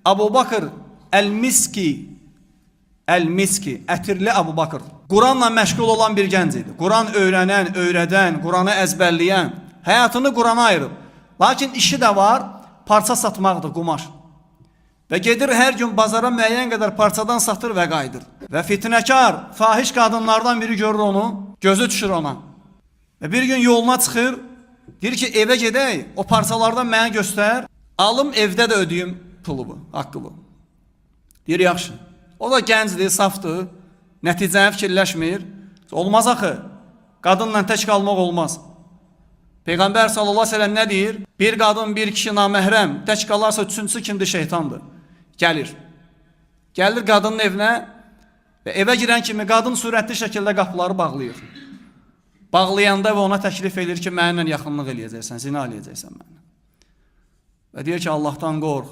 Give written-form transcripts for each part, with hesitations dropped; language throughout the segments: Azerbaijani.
Abu Bakır el-Miski, ətirli Abu Bakır. Quranla məşğul olan bir gənc idi. Quran öyrənən, öyrədən, Quranı əzbərləyən, həyatını Qurana ayırıb. Lakin işi də var, parça satmaqdır, qumaş. Və gedir hər gün bazara müəyyən qədər parçadan satır və qayıdır. Və fitnəkar, fahiş qadınlardan biri görür onu, gözü düşür ona. Və bir gün yoluna çıxır, deyir ki, evə gedək, o parçalardan mənə göstər, alım evdə də ödəyim pulu bu, haqqı bu. Deyir, yaxşı. O da gəncdir, safdır, nəticəni fikirləşmir. Olmaz axı, qadınla tək qalmaq olmaz. Peyğəmbər sallallahu aleyhi ve sellem nə deyir? Bir qadın, bir kişi naməhrəm, tək qalarsa üçüncüsü kimdir? Şeytandır. Gəlir. Gəlir qadının evinə və evə girən kimi qadın sürətli şəkildə qapıları bağlayır. Bağlayanda və ona təklif edir ki, mənimlə yaxınlıq eləyəcəksən, zina eləyəcəksən mənimlə. Və deyir ki, Allahdan qorx,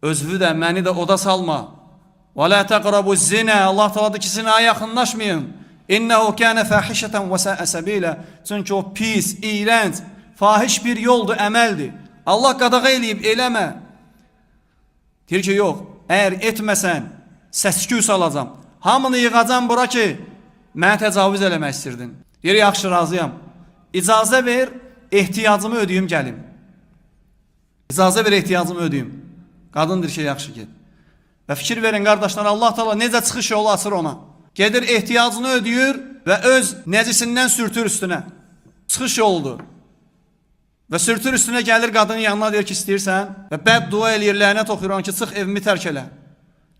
özvü də, məni də oda salma. Və la təqrabu zina, Allah taladır ki, zinaya yaxınlaşmayın. İnnehu kânə fahişətən və səə səbilə. Çünki o pis, iğrənc, fahiş bir yoldur, əməldir. Allah qadağa eləyib, eləmə. Deyir ki, yox, əgər etməsən, səsküy salacam. Hamını yığacam bura ki, mənə təcavüz eləmək istəyirdin. Deyir, yaxşı, razıyam. İcazə ver, ehtiyacımı ödəyim, gəlim. İcazə ver, ehtiyacımı ödəyim. Qadındır ki, yaxşı get. Və fikir verin, qardaşlar, Allah Teala necə çıxış yolu açır ona. Gedir, ehtiyacını ödəyir və öz nəcisindən sürtür üstünə. Çıxış yoludur. Və sürtür üstünə gəlir qadının yanına, deyir ki, istəyirsən və bəddua eləyir, lənət oxuyur, ki, çıx evimi tərk elə.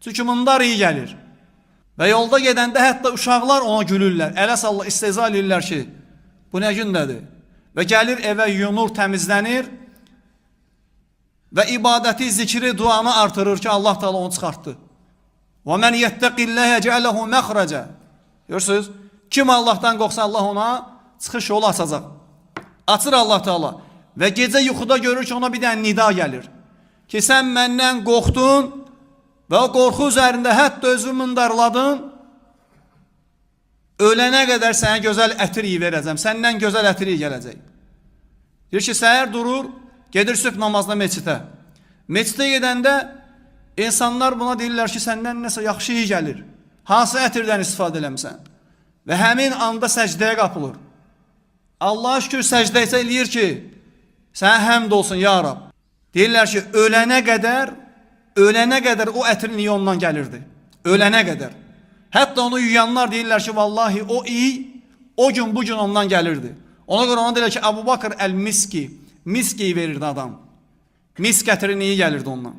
Çünki bunlar iyi gəlir. Və yolda gedəndə hətta uşaqlar ona gülürlər, ələ sallar, istehza eləyirlər ki, bu nə gündədir? Və gəlir evə yunur, təmizlənir və ibadəti, zikri, duanı artırır ki, Allah Teala onu çıxartdı. Və mən yəttəqilləhə cəələhu məxrəcə. Görürsünüz, kim Allahdan qorxsa Allah ona çıxış yolu açacaq. Açır Allah Teala. Və gecə yuxuda görür ki, ona bir dənə nida gəlir. Ki, sən məndən qorxdun və o qorxu üzərində hətta özümü mındarladın, ölənə qədər sənə gözəl ətir iyi verəcəm, səndən gözəl ətir iyi gələcək. Deyir ki, səhər durur, gedir sübh namazına meçitə. Meçitə gedəndə insanlar buna deyirlər ki, səndən nəsə yaxşı iyi gəlir. Hansı ətirdən istifadə eləmişsən? Və həmin anda səcdəyə qapılır. Allah'a şükür səcdə isə eləyir ki, sənə həmd olsun ya Rab. Deyirlər ki, ölənə qədər o ətrin iyi ondan gəlirdi. Ölənə qədər. Hətta onu yuyanlar deyirlər ki, vallahi o iyi, o gün bugün ondan gəlirdi. Ona görə ona deyirlər ki, Abu Bakır el-Miski, miski verirdi adam. Misk ətrin iyi gəlirdi ondan.